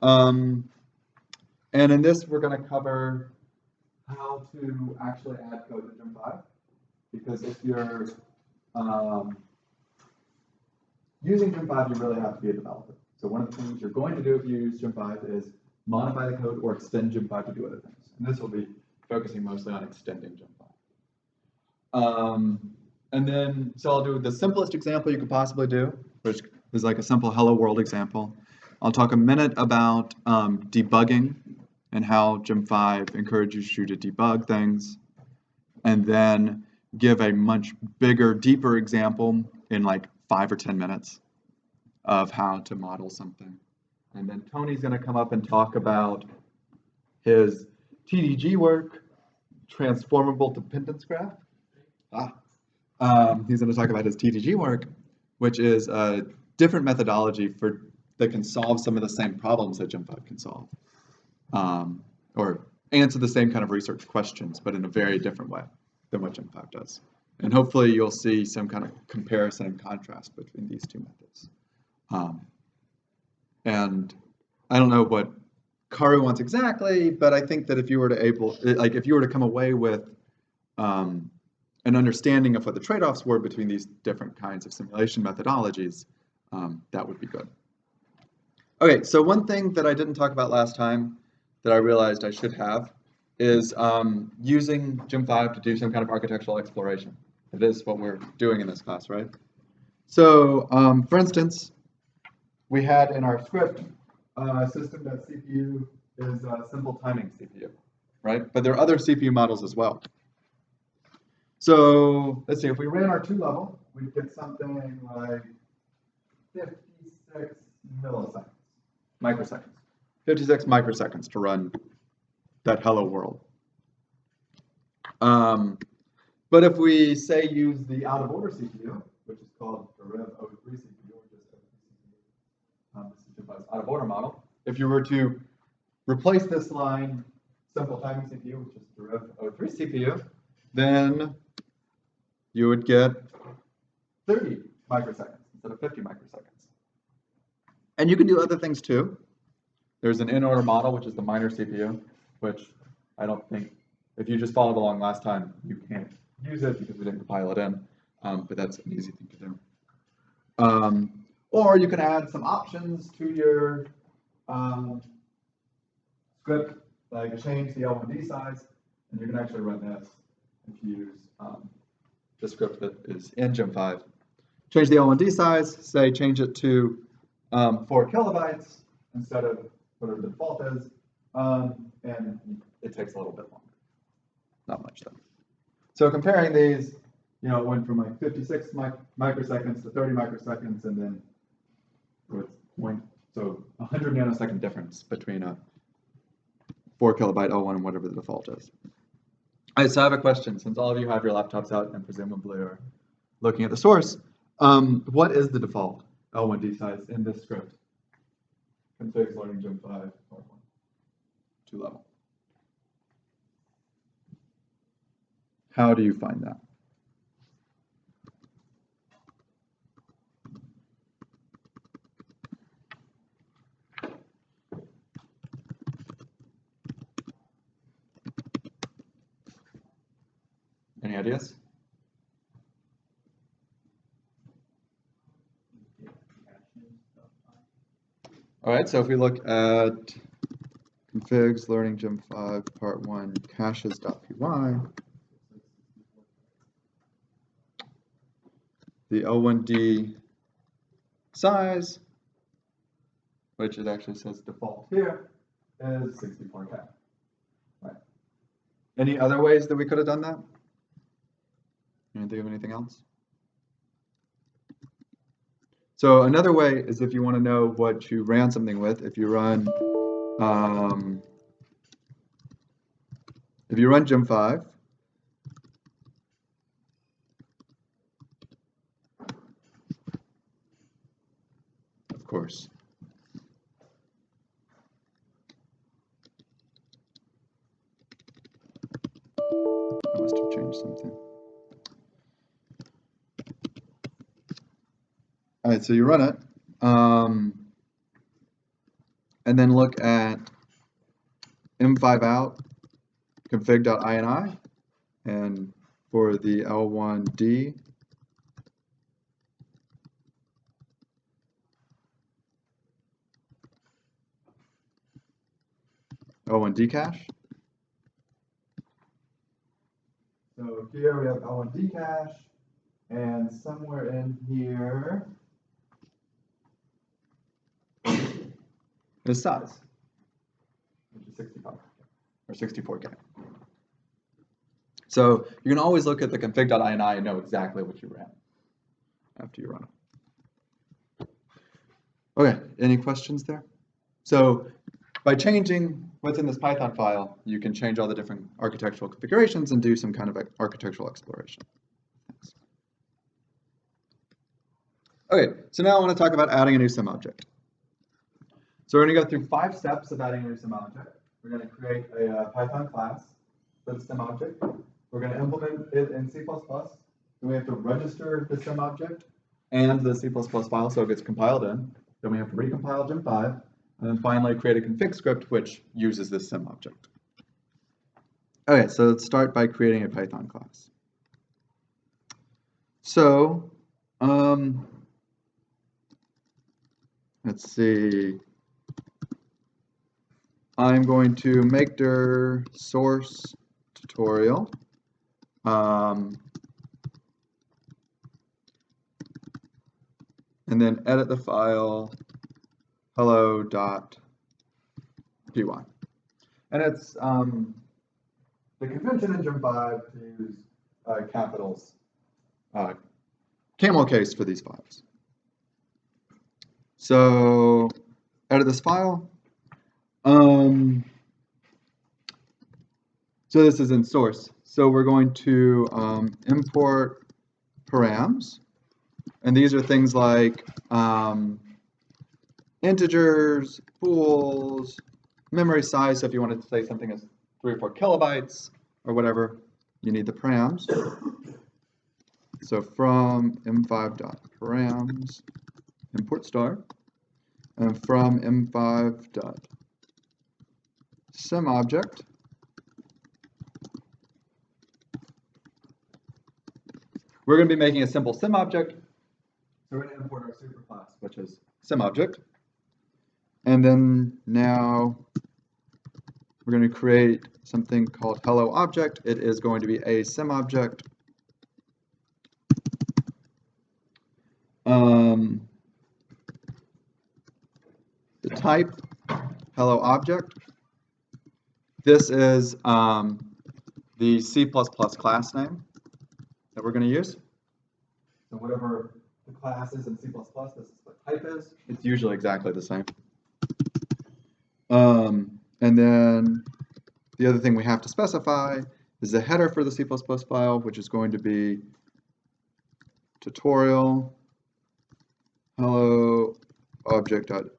And in this, we're going to cover how to actually add code to gem5. Because if you're using gem5, you really have to be a developer. So one of the things you're going to do if you use gem5 is modify the code or extend gem5 to do other things. And this will be focusing mostly on extending gem5. And then, so I'll do the simplest example you could possibly do, which is like a simple hello world example. I'll talk a minute about debugging and how gem5 encourages you to debug things, and then give a much bigger, deeper example in like 5 or 10 minutes of how to model something. And then Tony's going to come up and talk about his TDG work, transformable dependence graph. He's going to talk about his TDG work, which is a different methodology that can solve some of the same problems that gem5 can solve, or answer the same kind of research questions, but in a very different way than what gem5 does. And hopefully you'll see some kind of comparison and contrast between these two methods. And I don't know what Karu wants exactly, but I think that if you were to come away with an understanding of what the trade-offs were between these different kinds of simulation methodologies, that would be good. Okay, so one thing that I didn't talk about last time that I realized I should have is using gem5 to do some kind of architectural exploration. It is what we're doing in this class, right? So, for instance, we had in our script system.cpu is a simple timing CPU, right? But there are other CPU models as well. So let's see, if we ran our 2-level, we'd get something like 56 microseconds. 56 microseconds to run that hello world. But if we say use the out of order CPU, which is called the rev03 CPU, or just CPU, this is gem5's out of order model. If you were to replace this line, simple timing CPU, which is the rev03 CPU, then you would get 30 microseconds instead of 50 microseconds. And you can do other things too. There's an in-order model, which is the minor CPU, which I don't think, if you just followed along last time, you can't use it because we didn't compile it in, but that's an easy thing to do. Or you can add some options to your script, like change the L1D size, and you can actually run this if you use the script that is in gem5. Change the L1D size, say change it to 4 kilobytes instead of whatever the default is, and it takes a little bit longer. Not much though. So comparing these, you know, it went from like 56 microseconds to 30 microseconds, and then so 100 nanosecond difference between a 4 kilobyte L1 and whatever the default is. All right, so I have a question. Since all of you have your laptops out and presumably are looking at the source, what is the default L1D size in this script? Configs learning gem5 part 1, 2-level. How do you find that? Any ideas? All right, so if we look at configs learning gem5 part 1 caches.py, the L1D size, which it actually says default here, is 64K. Right. Any other ways that we could have done that? You didn't think of anything else? So another way is if you want to know what you ran something with, if you run gem5, of course. I must have changed something. All right, so you run it. and then look at m5 out config.ini, and for the L1D, L1D cache. So here we have L1D cache, and somewhere in here is size, which is 65 or 64K. So you can always look at the config.ini and know exactly what you ran after you run it. Okay, any questions there? So by changing what's in this Python file, you can change all the different architectural configurations and do some kind of architectural exploration. Thanks. Okay, so now I want to talk about adding a new sim object. So we're going to go through 5 steps of adding a new sim object. We're going to create a Python class for the sim object. We're going to implement it in C++. Then we have to register the sim object and the C++ file so it gets compiled in. Then we have to recompile gem5. And then finally create a config script which uses this sim object. Okay, so let's start by creating a Python class. So, let's see. I'm going to make dir source tutorial. And then edit the file hello.py. And it's the convention in gem5 to use capitals, camel case for these files. So edit this file. So this is in source. So we're going to import params. And these are things like integers, bools, memory size. So if you wanted to say something is 3 or 4 kilobytes or whatever, you need the params. So from m5.params, import star, and from m5.simObject, we're going to be making a simple sim object. So we're going to import our superclass, which is sim object. And then now we're going to create something called hello object. It is going to be a sim object. The type hello object. This is the C++ class name that we're going to use. So whatever the class is in C++, this is what type is. It's usually exactly the same. And then the other thing we have to specify is the header for the C++ file, which is going to be tutorial hello object.hh.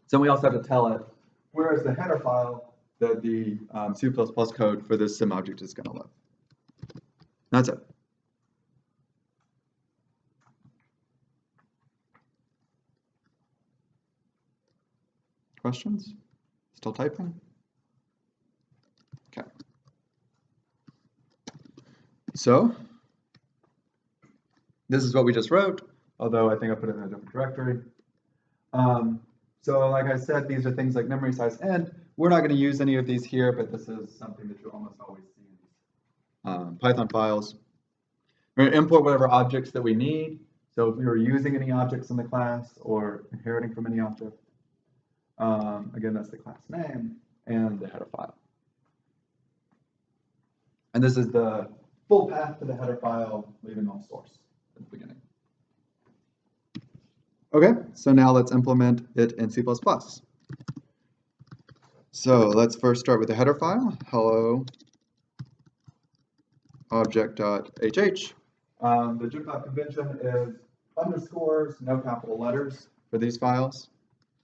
So we also have to tell it where is the header file that the C++ code for this sim object is going to live. That's it. Questions? Still typing? Okay. So this is what we just wrote, although I think I put it in a different directory. So like I said, these are things like memory size int. We're not going to use any of these here, but this is something that you almost always see in Python files. We're going to import whatever objects that we need. So if we were using any objects in the class or inheriting from any object, again, that's the class name and the header file. And this is the full path to the header file, leaving off source at the beginning. Okay, so now let's implement it in C++. So let's first start with the header file, hello object.hh. The gem5 convention is underscores, no capital letters for these files,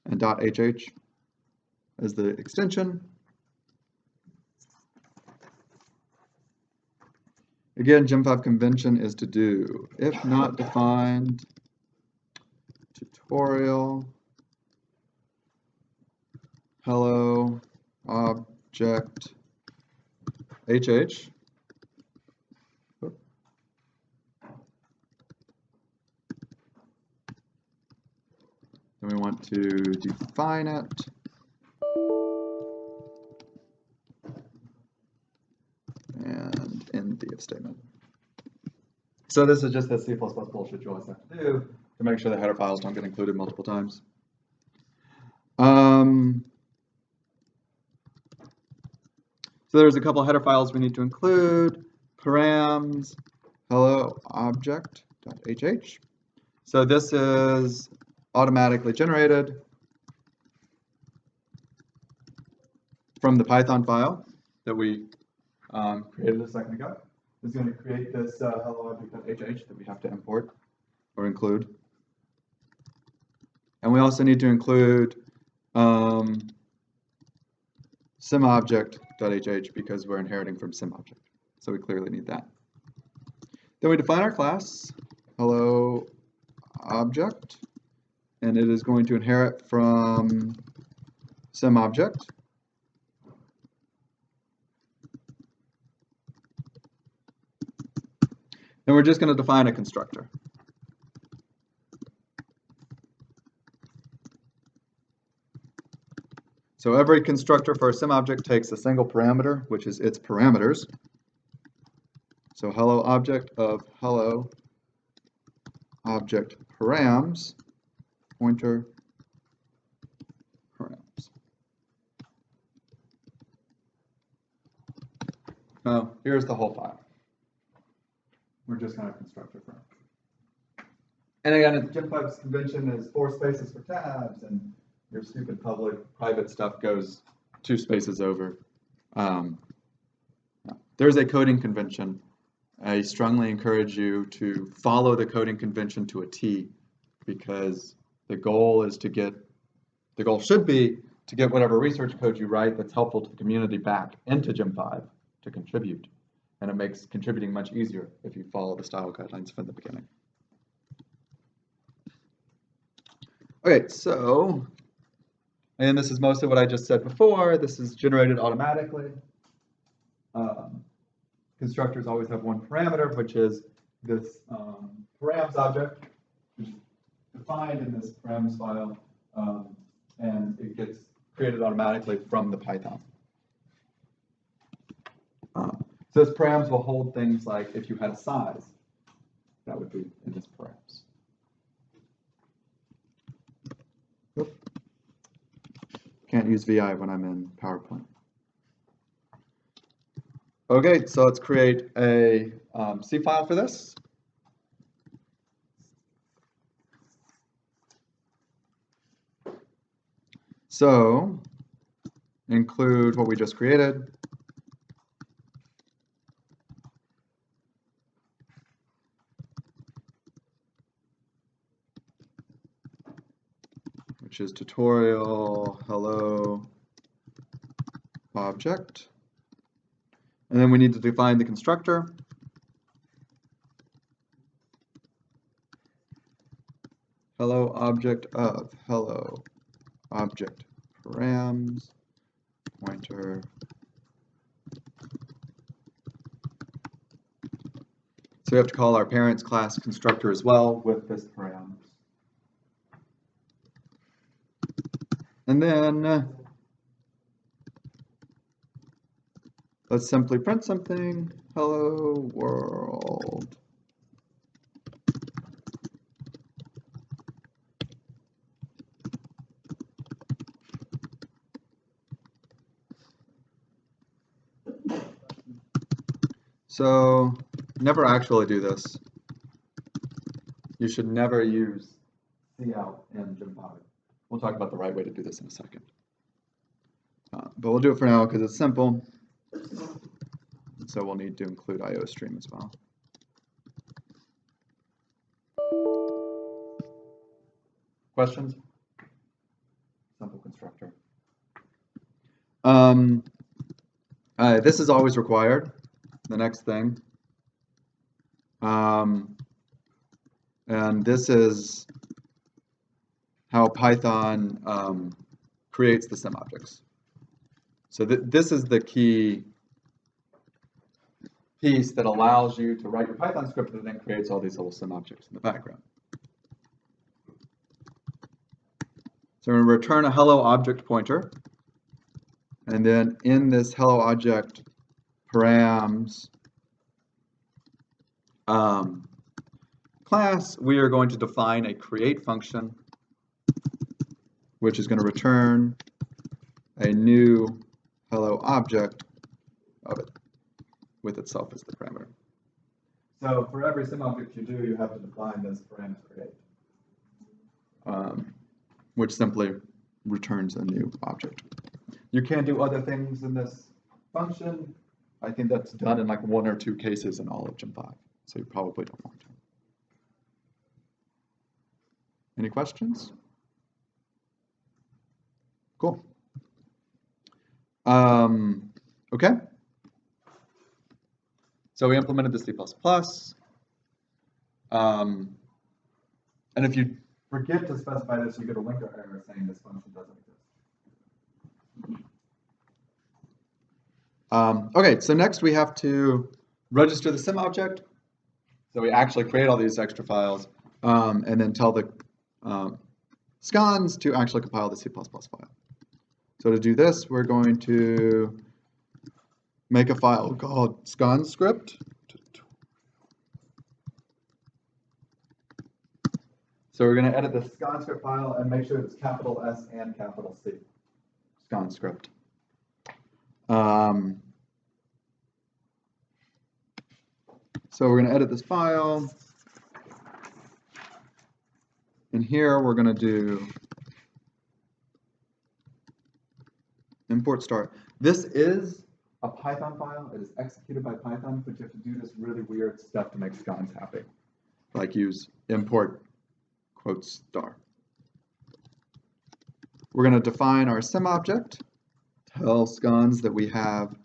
and .hh as the extension. Again, gem5 convention is to do if not defined, to tutorial hello object HH. Then we want to define it. And end the if statement. So this is just the C++ bullshit you always have to do to make sure the header files don't get included multiple times. So there's a couple header files we need to include. Params hello object.hh. So this is automatically generated from the Python file that we created a second ago. It's going to create this hello object.hh that we have to import or include. And we also need to include simObject.hh because we're inheriting from simObject. So we clearly need that. Then we define our class, hello object, and it is going to inherit from simObject. And we're just going to define a constructor. So every constructor for a simObject takes a single parameter, which is its parameters. So hello object of hello object params pointer params. Now here's the whole file. We're just going to construct it from. And again, gem5's convention is 4 spaces for tabs, and your stupid private stuff goes 2 spaces over. There's a coding convention. I strongly encourage you to follow the coding convention to a T, because the goal should be to get whatever research code you write that's helpful to the community back into gem5 to contribute. And it makes contributing much easier if you follow the style guidelines from the beginning. Okay, so, and this is mostly what I just said before. This is generated automatically. Constructors always have one parameter, which is this params object, which is defined in this params file, and it gets created automatically from the Python. So this params will hold things like if you had a size, that would be in this params. Oop. Can't use VI when I'm in PowerPoint. Okay, so let's create a C file for this. So include what we just created. Which is tutorial hello object. And then we need to define the constructor. Hello object of hello object params pointer. So we have to call our parents class constructor as well with this params. And then let's simply print something, hello world. So never actually do this. You should never use cout in gem5. We'll talk about the right way to do this in a second. But we'll do it for now because it's simple. So we'll need to include IOStream as well. Questions? Simple constructor. This is always required. The next thing. And this is how Python creates the sim objects. So this is the key piece that allows you to write your Python script that then creates all these little sim objects in the background. So we're going to return a hello object pointer, and then in this hello object params class, we are going to define a create function, which is going to return a new hello object of it, with itself as the parameter. So for every sim object you do, you have to define this param create, which simply returns a new object. You can do other things in this function. I think that's done in like 1 or 2 cases in all of gem5, so you probably don't want to. Any questions? Cool. Okay. So we implemented the C++. And if you forget to specify this, you get a linker error saying this function doesn't exist. Okay, so next we have to register the sim object. So we actually create all these extra files and then tell the scans to actually compile the C++ file. So to do this, we're going to make a file called scanscript. So we're going to edit the scanscript file and make sure it's capital S and capital C. Scanscript. So we're going to edit this file. And here we're going to do import start. This is a Python file. It is executed by Python, but you have to do this really weird stuff to make scans happy. Like use import quote star. We're going to define our sim object, tell scans that we have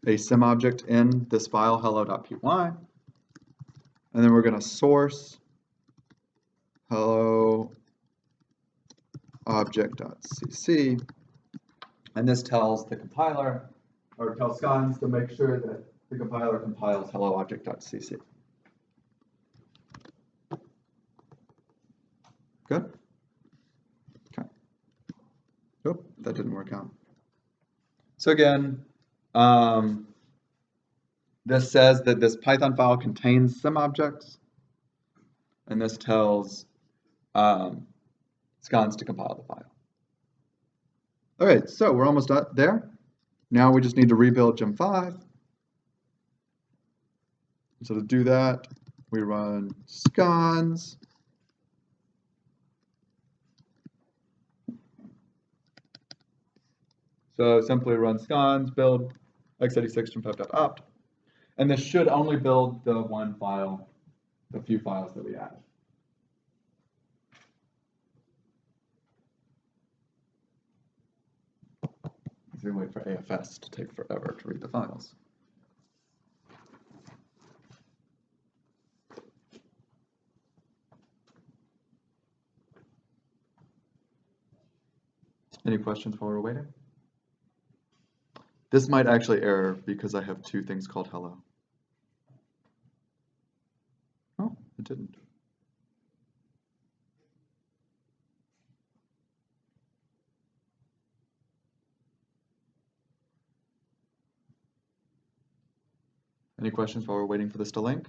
a sim object in this file hello.py, and then we're going to source hello object.cc, and this tells the compiler, or tells scans to make sure that the compiler compiles hello object.cc. Good? Okay. Oh, that didn't work out. So again, this says that this Python file contains sim objects, and this tells scans to compile the file. All right, so we're almost there. Now we just need to rebuild gem5. So to do that, we run scans. So simply run scans build x86 gem5.opt, and this should only build the one file, the few files that we added. We wait for AFS to take forever to read the files. Any questions while we're waiting? This might actually error because I have 2 things called hello. Oh, it didn't. Any questions while we're waiting for this to link?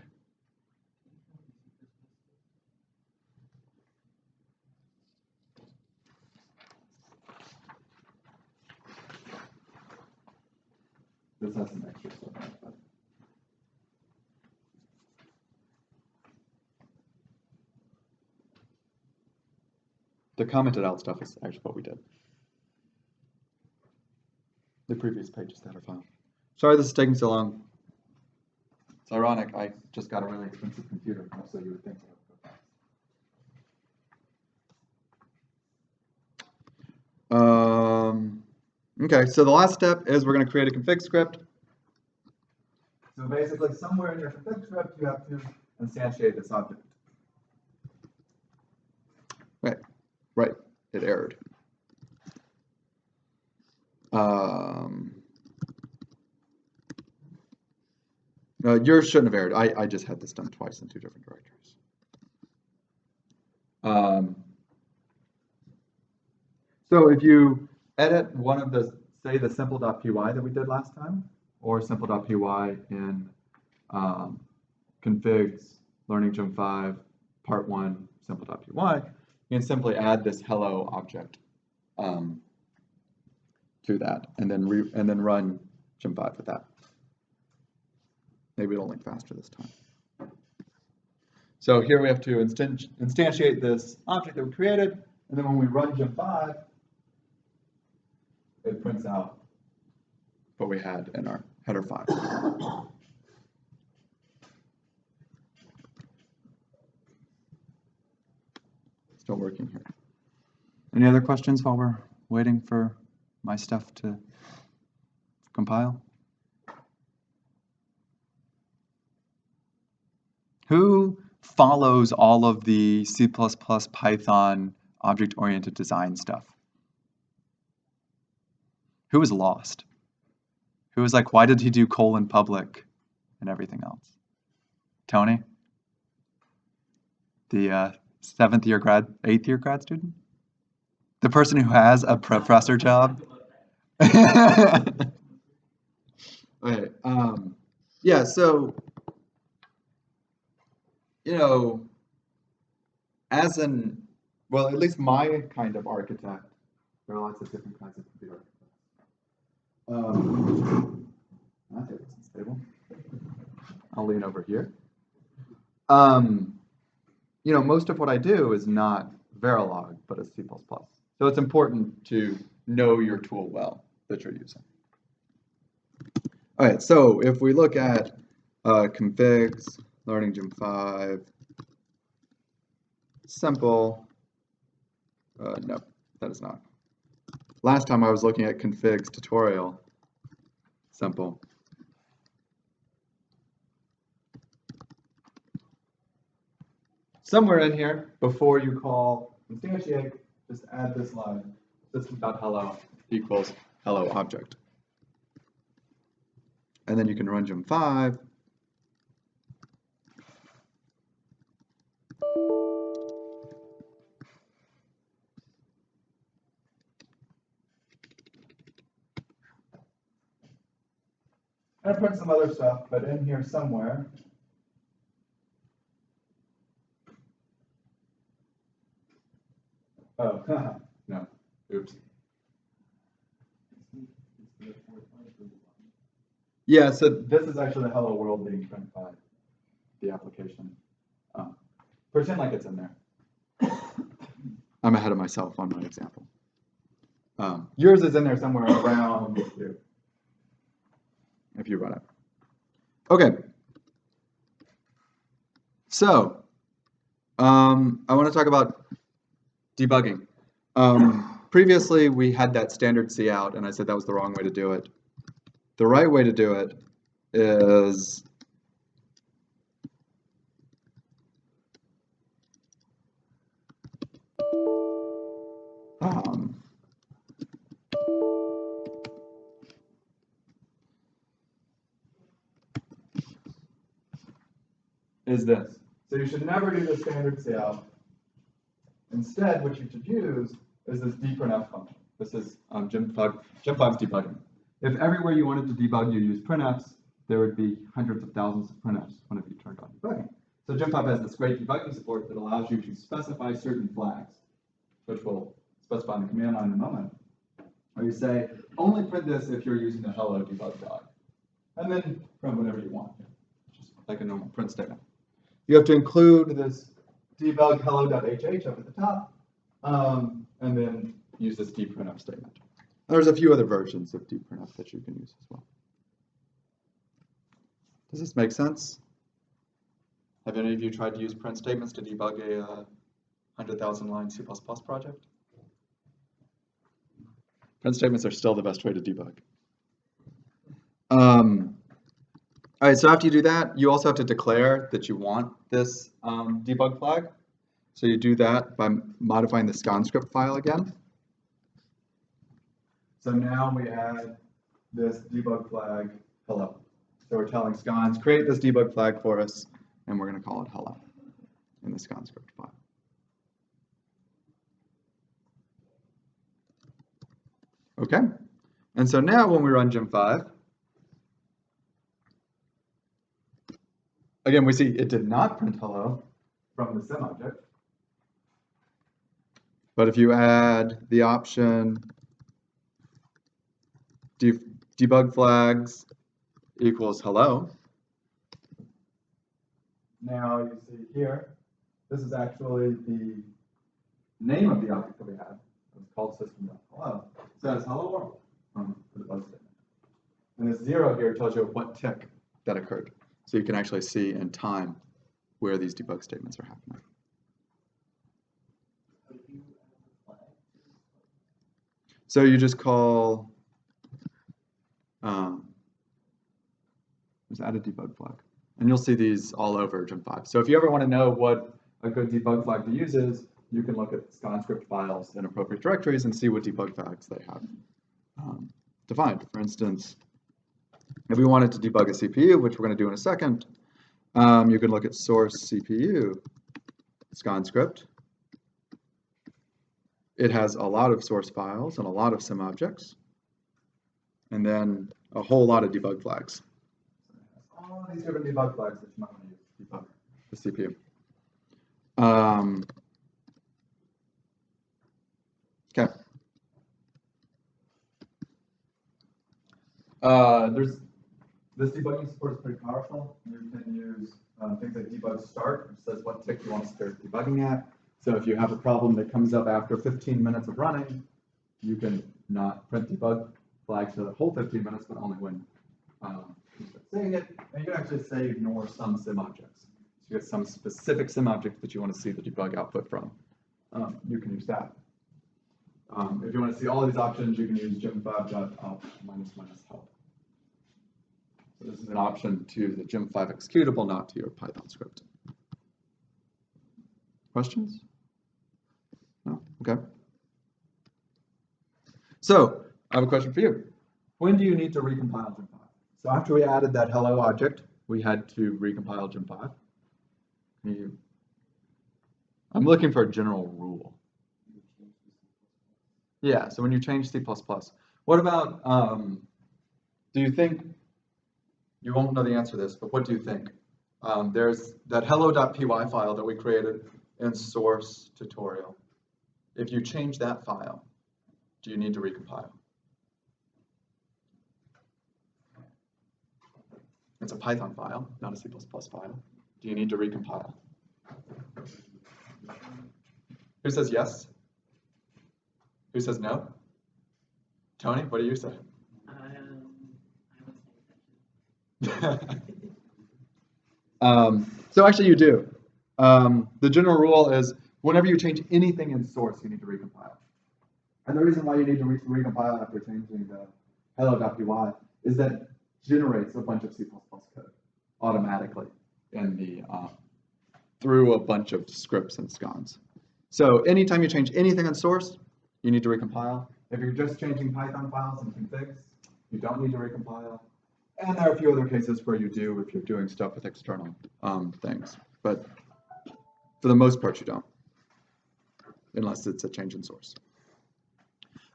This has some extra stuff on it, but the commented out stuff is actually what we did. The previous page is the header file. Sorry this is taking so long. It's ironic, I just got a really expensive computer, so you would think it would go fast. Okay, so the last step is we're going to create a config script. So basically, somewhere in your config script, you have to instantiate this object. Right. it errored. Yours shouldn't have errored. I just had this done twice in 2 different directories. So if you edit one of the, say, the simple.py that we did last time, or simple.py in configs, learning gem5, part 1, simple.py, you can simply add this hello object to that, and then run gem5 with that. Maybe it'll link faster this time. So here we have to instantiate this object that we created, and then when we run gem5, it prints out what we had in our header file. Still working here. Any other questions while we're waiting for my stuff to compile? Who follows all of the C++ Python object-oriented design stuff? Who was lost? Who was like, why did he do public and everything else? Tony? The 8th year grad student? The person who has a professor job? Okay, yeah, so, you know, well, at least my kind of architect, there are lots of different kinds of computer architects. That wasn't stable. I'll lean over here. You know, most of what I do is not Verilog, but it's C++. So it's important to know your tool well that you're using. All right, so if we look at configs, learning gem5, simple, no, that is not. Last time I was looking at configs tutorial, simple. Somewhere in here, before you call instantiate, just add this line, system.hello equals hello object. And then you can run gem5. And print some other stuff, but in here somewhere, oh, no, oops. Yeah, so this is actually the hello world being printed by the application. Pretend like it's in there. I'm ahead of myself on my example. Yours is in there somewhere around here, if you run it. Okay. So, I want to talk about debugging. Previously, we had that standard cout, and I said that was the wrong way to do it. The right way to do it is this. So you should never do the standard cout. Instead, what you should use is this dprintf function. This is gem5's debugging. If everywhere you wanted to debug you use printfs, there would be hundreds of thousands of printfs whenever you turned on debugging. So gem5 has this great debugging support that allows you to specify certain flags, which we'll specify in the command line in a moment. Or you say, only print this if you're using the hello debug dog. And then print whatever you want, just like a normal print statement. You have to include this debug hello.hh up at the top, and then use this dprintf statement. And there's a few other versions of dprintf that you can use as well. Does this make sense? Have any of you tried to use print statements to debug a 100,000 line C++ project? Print statements are still the best way to debug. All right, so after you do that, you also have to declare that you want this debug flag. So you do that by modifying the scan script file again. So now we add this debug flag hello. So we're telling scans, create this debug flag for us, and we're going to call it hello in the scan script file. Okay, and so now when we run gem5, again, we see it did not print hello from the sim object. But if you add the option debug flags equals hello, now you see here, this is actually the name of the object that we had. It's called system.hello. It says hello world from the debug statement. And this 0 here tells you what tick that occurred. So you can actually see in time where these debug statements are happening. So you just call, just add a debug flag. And you'll see these all over gem5. So if you ever want to know what a good debug flag to use is, you can look at scan script files in appropriate directories and see what debug flags they have defined. For instance, if we wanted to debug a CPU, which we're going to do in a second, you can look at source CPU scan script. It has a lot of source files and a lot of sim objects, and then a whole lot of debug flags. All these different debug flags that you might want to use to debug the CPU. Okay. This debugging support is pretty powerful. You can use things like debug start, which says what tick you want to start debugging at. So if you have a problem that comes up after 15 minutes of running, you can not print debug flags for the whole 15 minutes, but only when you start saying it. And you can actually say ignore some sim objects. So you get some specific sim objects that you want to see the debug output from. You can use that. If you want to see all of these options, you can use gem5.up --help. So this is an option to the gem5 executable, not to your Python script. Questions? No? Okay. So I have a question for you. When do you need to recompile gem5? So after we added that hello object, we had to recompile gem5. I'm looking for a general rule. Yeah, so when you change C++, what about, do you think, you won't know the answer to this, but what do you think? There's that hello.py file that we created in source tutorial. If you change that file, do you need to recompile? It's a Python file, not a C++ file. Do you need to recompile? Who says yes? Who says no? Tony, what do you say? So actually you do. The general rule is whenever you change anything in source, you need to recompile. And the reason why you need to recompile after changing the hello.py is that it generates a bunch of C++ code automatically in the through a bunch of scripts and scans. So anytime you change anything in source, you need to recompile. If you're just changing Python files and configs, you don't need to recompile. And there are a few other cases where you do if you're doing stuff with external things. But for the most part, you don't, unless it's a change in source.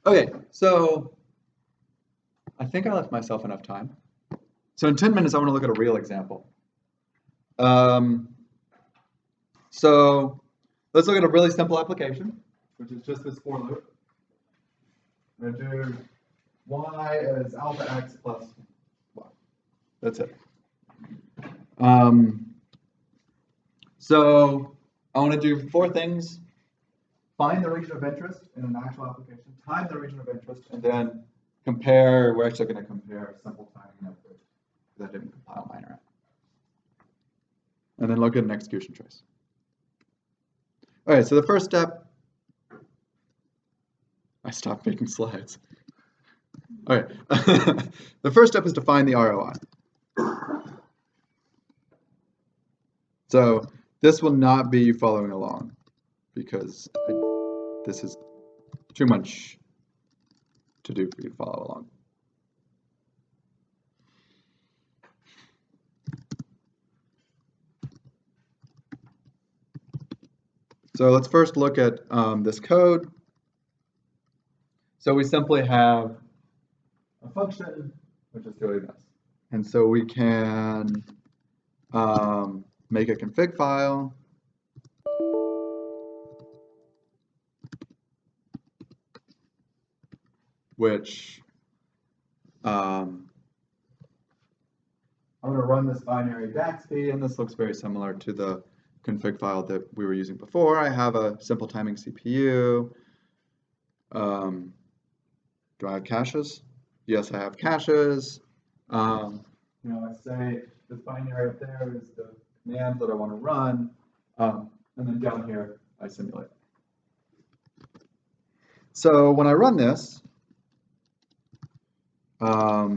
Okay, so I think I left myself enough time. So in 10 minutes, I want to look at a real example. So let's look at a really simple application, which is just this for loop. I'm going to do y is alpha x plus y. That's it. So I want to do 4 things. Find the region of interest in an actual application, time the region of interest, and then compare. We're actually going to compare simple timing and output because I didn't compile mine right. And then look at an execution trace. All right, so the first step, I stopped making slides. All right, the first step is to find the ROI. So this will not be you following along. because this is too much to do for you to follow along. So let's first look at this code. So we simply have a function which is doing this. And so we can make a config file. Which I'm going to run this binary DAXP, and this looks very similar to the config file that we were using before. I have a simple timing CPU. Do I have caches? Yes, I have caches. I say this binary up there is the command that I want to run, and then down here I simulate. So when I run this, so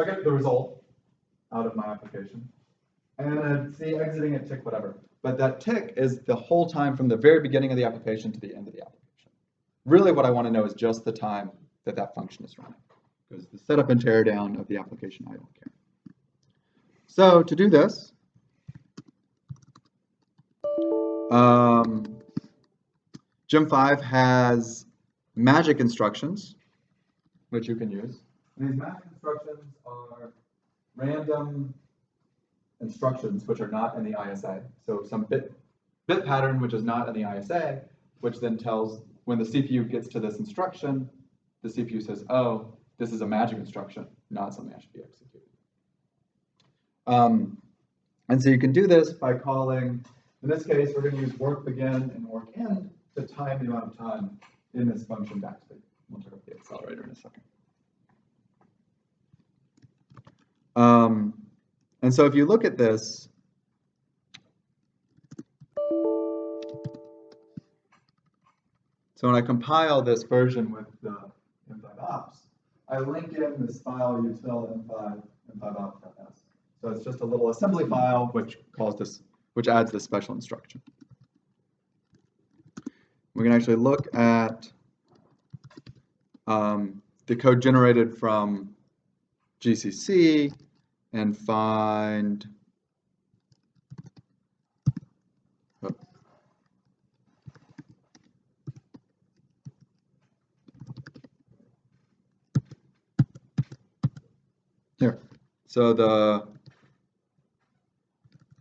I get the result out of my application, and I see exiting at tick whatever. But that tick is the whole time from the very beginning of the application to the end of the application. Really what I want to know is just the time that that function is running, because the setup and tear down of the application, I don't care. So to do this, gem5 has magic instructions, which you can use. And these magic instructions are random instructions which are not in the ISA. So some bit pattern which is not in the ISA, which then tells when the CPU gets to this instruction, the CPU says, oh, this is a magic instruction, not something I should be executing. And so you can do this by calling, in this case, we're going to use work begin and work end to time the amount of time in this function DAXP. We'll check out the accelerator in a second. And so if you look at this, so when I compile this version with the m5 ops, I link in this file util m5 ops.s. So it's just a little assembly file which calls this, which adds this special instruction. We can actually look at the code generated from GCC and find here. So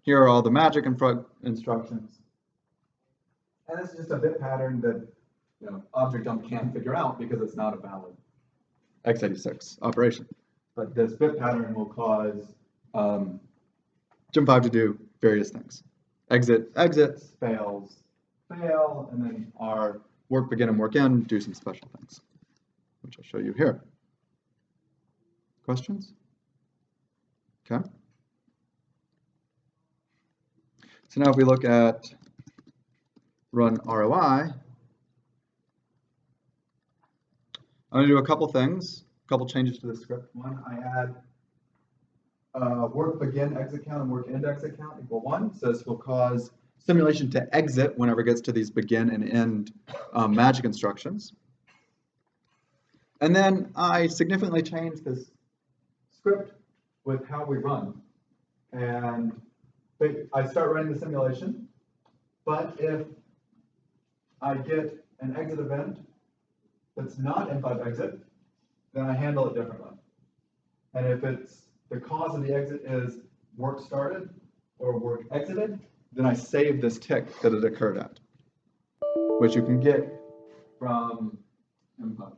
here are all the magic instructions, and this is just a bit pattern that ObjectDump can't figure out because it's not a valid x86 operation. But this bit pattern will cause gem5 to do various things. Exits, fails, fail, and then our work begin and work end do some special things, which I'll show you here. Questions? Okay. So now if we look at run ROI, I'm going to do a couple things, a couple changes to the script. One, I add work begin exit count and work end exit count equal 1. So this will cause simulation to exit whenever it gets to these begin and end magic instructions. And then I significantly change this script with how we run. And I start running the simulation, but if I get an exit event that's not m5 exit, then I handle it differently. And if it's the cause of the exit is work started or work exited, then I save this tick that it occurred at, which you can get from m5.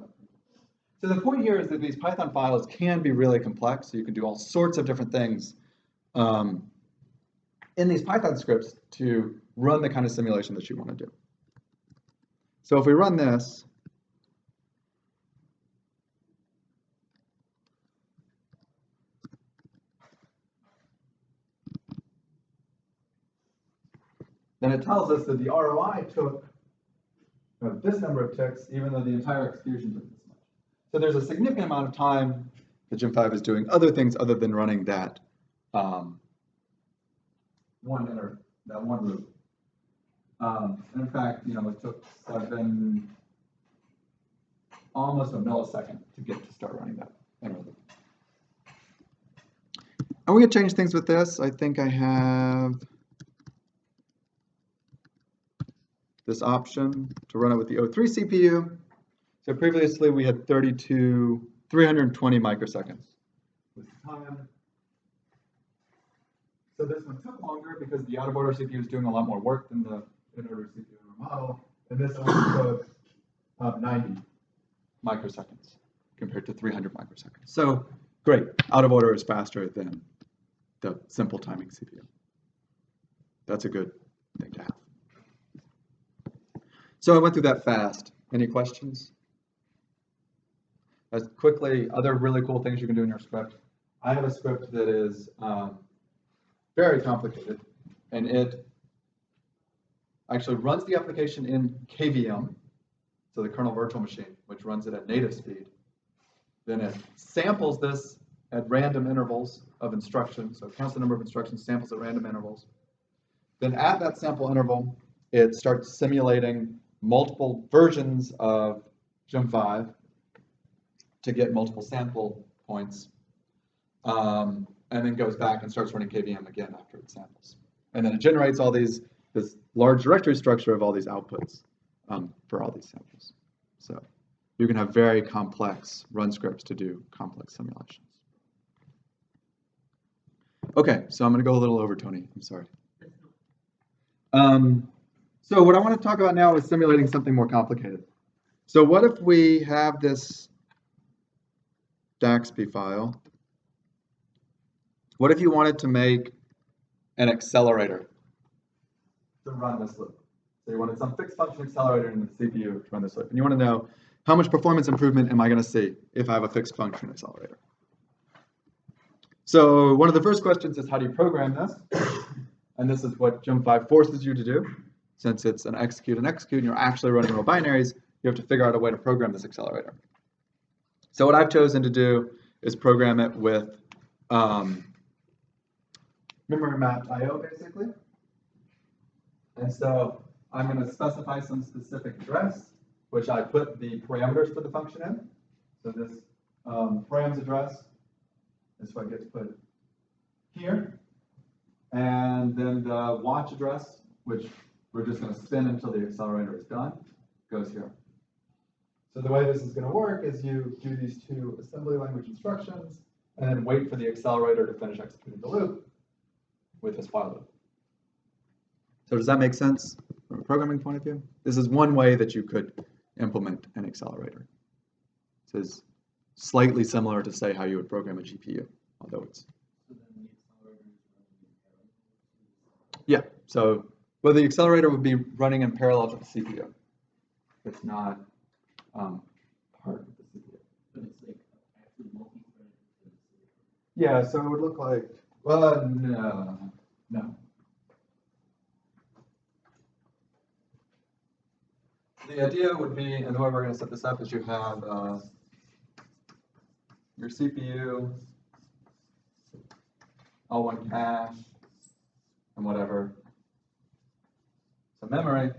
So the point here is that these Python files can be really complex. So you can do all sorts of different things in these Python scripts to run the kind of simulation that you want to do. So if we run this, then it tells us that the ROI took this number of ticks, even though the entire execution took this much. So there's a significant amount of time that gem5 is doing other things other than running that one loop. And in fact, it took almost a millisecond to get to start running that inner loop. And we can change things with this. I think I have this option to run it with the O3 CPU. So previously we had 320 microseconds with the time. So this one took longer because the out-of-order CPU is doing a lot more work than the in-order CPU in our model. And this only took 90 microseconds compared to 300 microseconds. So great, out-of-order is faster than the simple timing CPU. That's a good thing to have. So I went through that fast. Any questions? As quickly, other really cool things you can do in your script. I have a script that is very complicated, and it actually runs the application in KVM, so the kernel virtual machine, which runs it at native speed. Then it samples this at random intervals of instructions, so it counts the number of instructions, samples at random intervals. Then at that sample interval, it starts simulating multiple versions of gem5 to get multiple sample points, and then goes back and starts running KVM again after it samples. And then it generates all this large directory structure of all these outputs for all these samples. So you can have very complex run scripts to do complex simulations. Okay, so I'm going to go a little over, Tony. I'm sorry. So what I want to talk about now is simulating something more complicated. So what if we have this DAXP file? What if you wanted to make an accelerator to run this loop? So you wanted some fixed function accelerator in the CPU to run this loop. And you want to know how much performance improvement am I going to see if I have a fixed function accelerator? So one of the first questions is, how do you program this? And this is what gem5 forces you to do. Since it's an execute and execute, and you're actually running real binaries, you have to figure out a way to program this accelerator. So what I've chosen to do is program it with memory mapped I/O, basically. And so I'm going to specify some specific address, which I put the parameters for the function in. So this params address is what gets put here. And then the watch address, which we're just going to spin until the accelerator is done, goes here. So the way this is going to work is you do these two assembly language instructions and then wait for the accelerator to finish executing the loop with this while loop. So does that make sense from a programming point of view? This is one way that you could implement an accelerator. This is slightly similar to, say, how you would program a GPU, although it's... Yeah, so well, the accelerator would be running in parallel to the CPU. It's not part of the CPU. But it's like actually multi-threaded. Yeah, so it would look like, well, no. The idea would be, and the way we're going to set this up is you have your CPU, L1 cache, and whatever. So memory,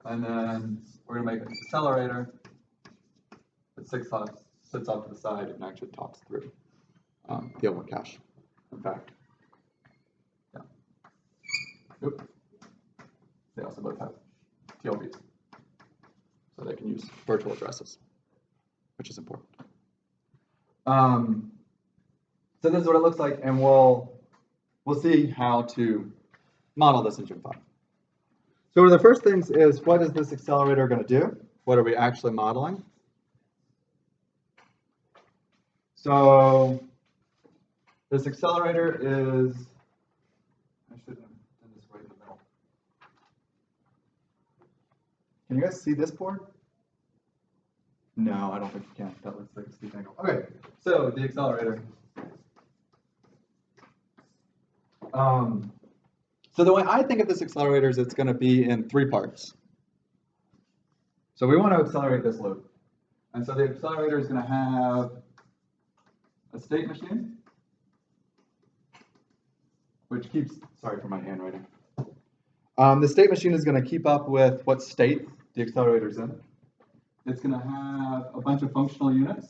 and then we're going to make an accelerator that sits off to the side and actually talks through the L1 cache. In fact, yeah. Oop. They also both have TLBs, so they can use virtual addresses, which is important. So this is what it looks like, and we'll see how to model this in gem5. So one of the first things is, what is this accelerator going to do? What are we actually modeling? So this accelerator is, I should have done this right in the middle. Can you guys see this board? No, I don't think you can. That looks like a steep angle. Okay, so the accelerator. So the way I think of this accelerator is it's going to be in 3 parts. So we want to accelerate this loop. And so the accelerator is going to have a state machine, which keeps, sorry for my handwriting. The state machine is going to keep up with what state the accelerator is in. It's going to have a bunch of functional units.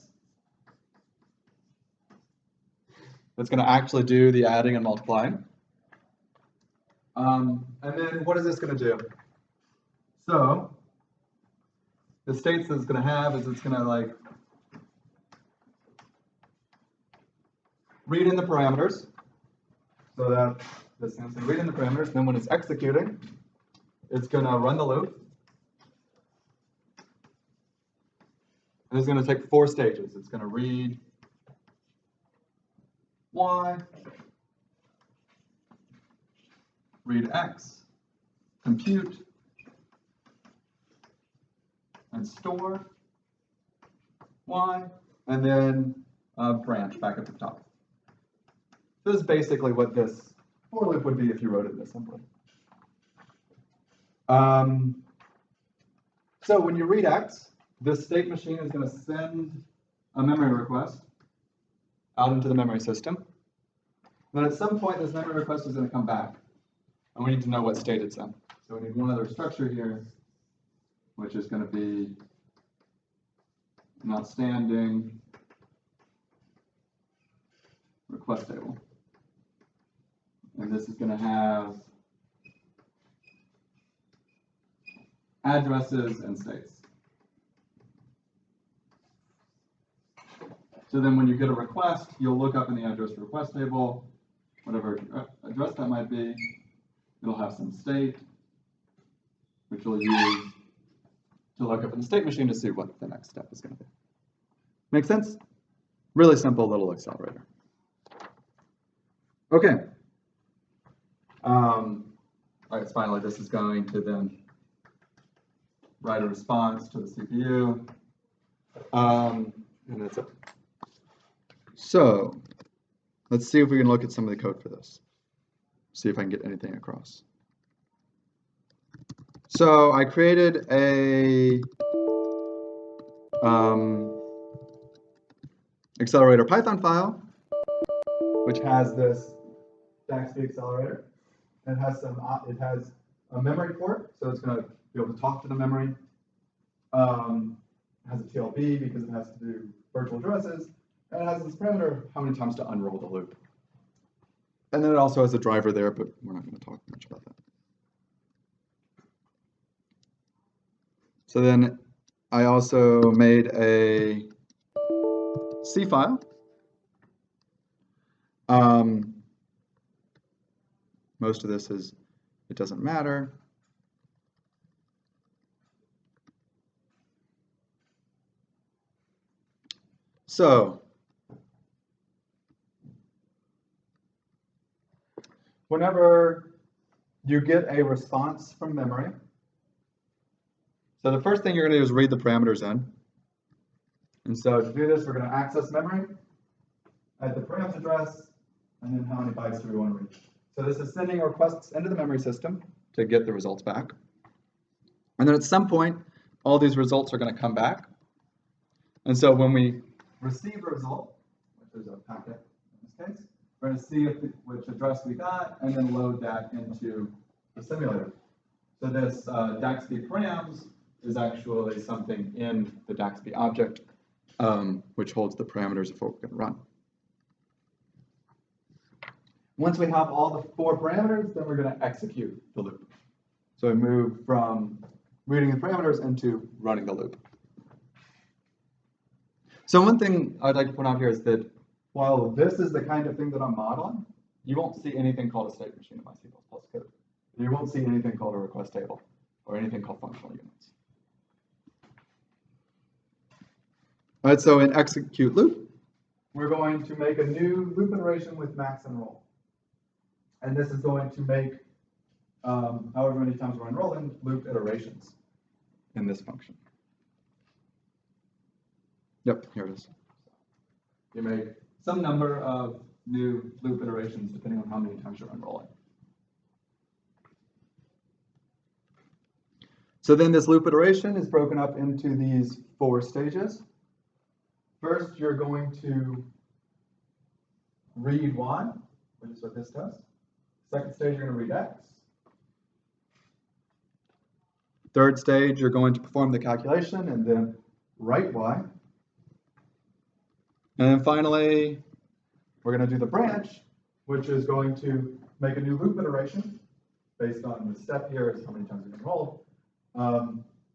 It's going to actually do the adding and multiplying. And then what is this going to do? So the states that it's going to have is it's going to like read in the parameters. So that this is going to read in the parameters. Then when it's executing, it's going to run the loop. And it's going to take 4 stages. It's going to read Y, read X, compute, and store Y, and then branch back at the top. This is basically what this for loop would be if you wrote it this simply. So when you read X, this state machine is going to send a memory request out into the memory system. Then at some point, this memory request is going to come back. And we need to know what state it's in. So we need one other structure here, which is going to be an outstanding request table. And this is going to have addresses and states. So then when you get a request, you'll look up in the address request table, whatever address that might be. It'll have some state, which you'll use to look up in the state machine to see what the next step is going to be. Make sense? Really simple little accelerator. Okay. All right, finally, this is going to then write a response to the CPU. And that's it. So let's see if we can look at some of the code for this. See if I can get anything across. So I created a accelerator Python file, which has this DAXB accelerator. And it has a memory port, so it's going to be able to talk to the memory. It has a TLB because it has to do virtual addresses. And it has this parameter, how many times to unroll the loop. And then it also has a driver there, but we're not going to talk much about that. So then I also made a C file. Most of this is, it doesn't matter. So whenever you get a response from memory, so the first thing you're going to do is read the parameters in. And so to do this, we're going to access memory at the params address, and then how many bytes do we want to read. So this is sending requests into the memory system to get the results back. And then at some point, all these results are going to come back. And so when we receive a result, which is a packet in this case, we're going to see which address we got, and then load that into the simulator. So this DAXB params is actually something in the DAXB object, which holds the parameters of what we're going to run. Once we have all the 4 parameters, then we're going to execute the loop. So we move from reading the parameters into running the loop. So one thing I'd like to point out here is that while this is the kind of thing that I'm modeling, you won't see anything called a state machine in my C++ code. You won't see anything called a request table or anything called functional units. All right, so in execute loop, we're going to make a new loop iteration with max and roll. And this is going to make however many times we're unrolling loop iterations in this function. Yep, here it is. You make some number of new loop iterations depending on how many times you're unrolling. So then this loop iteration is broken up into these 4 stages. First, you're going to read y, which is what this does. Second stage, you're going to read x. Third stage, you're going to perform the calculation and then write y. And then finally, we're going to do the branch, which is going to make a new loop iteration based on the step here is how many times we can roll.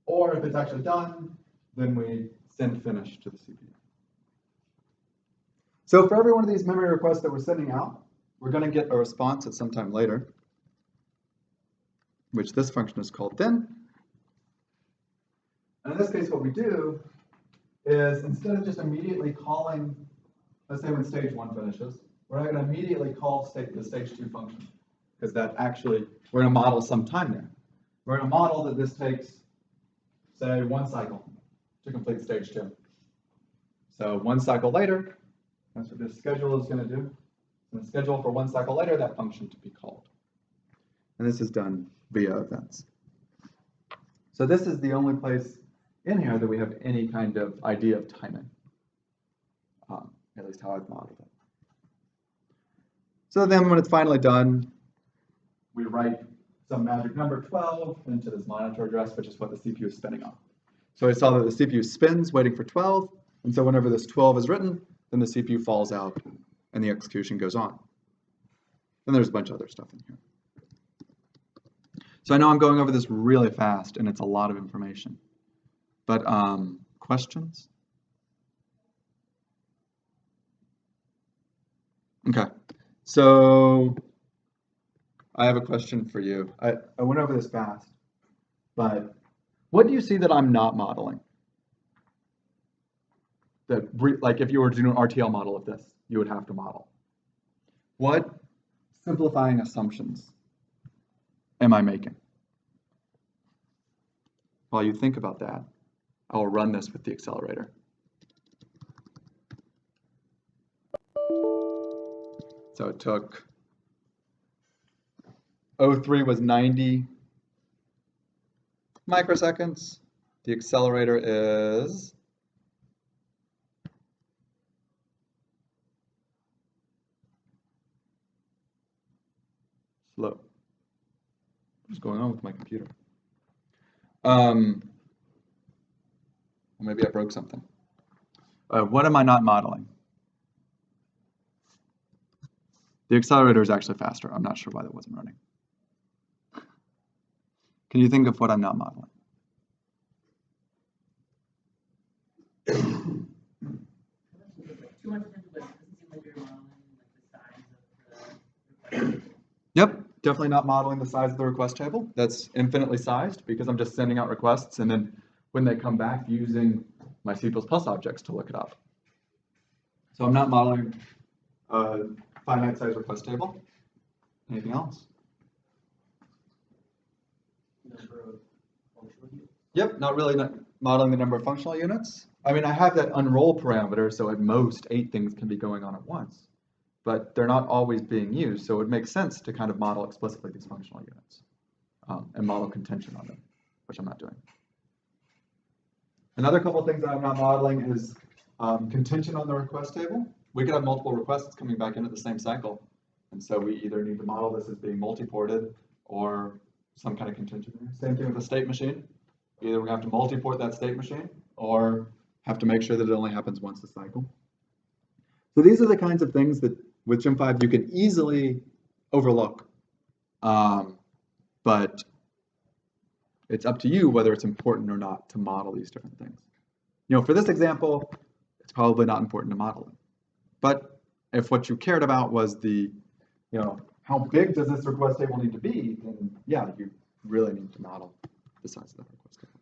Or if it's actually done, then we send finish to the CPU. So for every one of these memory requests that we're sending out, we're going to get a response at some time later, which this function is called then. And in this case, what we do is instead of just immediately calling, let's say when stage 1 finishes, we're not going to immediately call the stage 2 function, because that actually, we're going to model some time there. We're going to model that this takes, say, 1 cycle to complete stage 2. So 1 cycle later, that's what this schedule is going to do. It's going to schedule for 1 cycle later that function to be called. And this is done via events. So this is the only place in here that we have any kind of idea of timing, at least how I've modeled it. So then when it's finally done, we write some magic number 12 into this monitor address, which is what the CPU is spinning on. So I saw that the CPU spins waiting for 12, and so whenever this 12 is written, then the CPU falls out and the execution goes on. Then there's a bunch of other stuff in here. So I know I'm going over this really fast, and it's a lot of information. But questions? Okay, so I have a question for you. I went over this fast, but what do you see that I'm not modeling? Like if you were to do an RTL model of this, you would have to model. What simplifying assumptions am I making? While you think about that, I will run this with the accelerator. So it took, 03 was 90 microseconds. The accelerator is slow. What's going on with my computer? Maybe I broke something. What am I not modeling? The accelerator is actually faster. I'm not sure why that wasn't running. Can you think of what I'm not modeling? Yep, definitely not modeling the size of the request table. That's infinitely sized because I'm just sending out requests and then when they come back using my C++ objects to look it up. So I'm not modeling a finite size request table. Anything else? Number of functional units. Yep, not really modeling the number of functional units. I mean, I have that unroll parameter, so at most 8 things can be going on at once. But they're not always being used, so it makes sense to kind of model explicitly these functional units and model contention on them, which I'm not doing. Another couple of things that I'm not modeling is contention on the request table. We could have multiple requests coming back in at the same cycle, and so we either need to model this as being multi-ported or some kind of contention there. Same thing with the state machine. Either we have to multi-port that state machine or have to make sure that it only happens once a cycle. So these are the kinds of things that with gem5 you can easily overlook, but it's up to you whether it's important or not to model these different things. You know, for this example, it's probably not important to model it. But if what you cared about was the, you know, how big does this request table need to be, then yeah, you really need to model the size of that request table.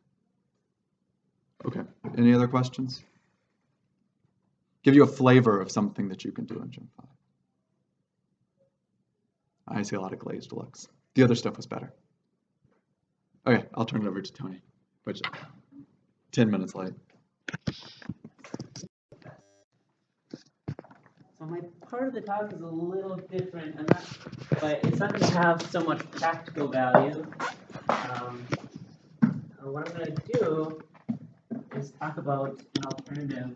Okay, any other questions? Give you a flavor of something that you can do in gem5. I see a lot of glazed looks. The other stuff was better. Okay, I'll turn it over to Tony, which 10 minutes late. So my part of the talk is a little different, but it's not going to have so much practical value. A what I'm gonna do is talk about an alternative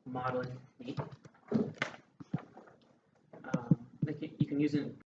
modeling technique. Like you can use it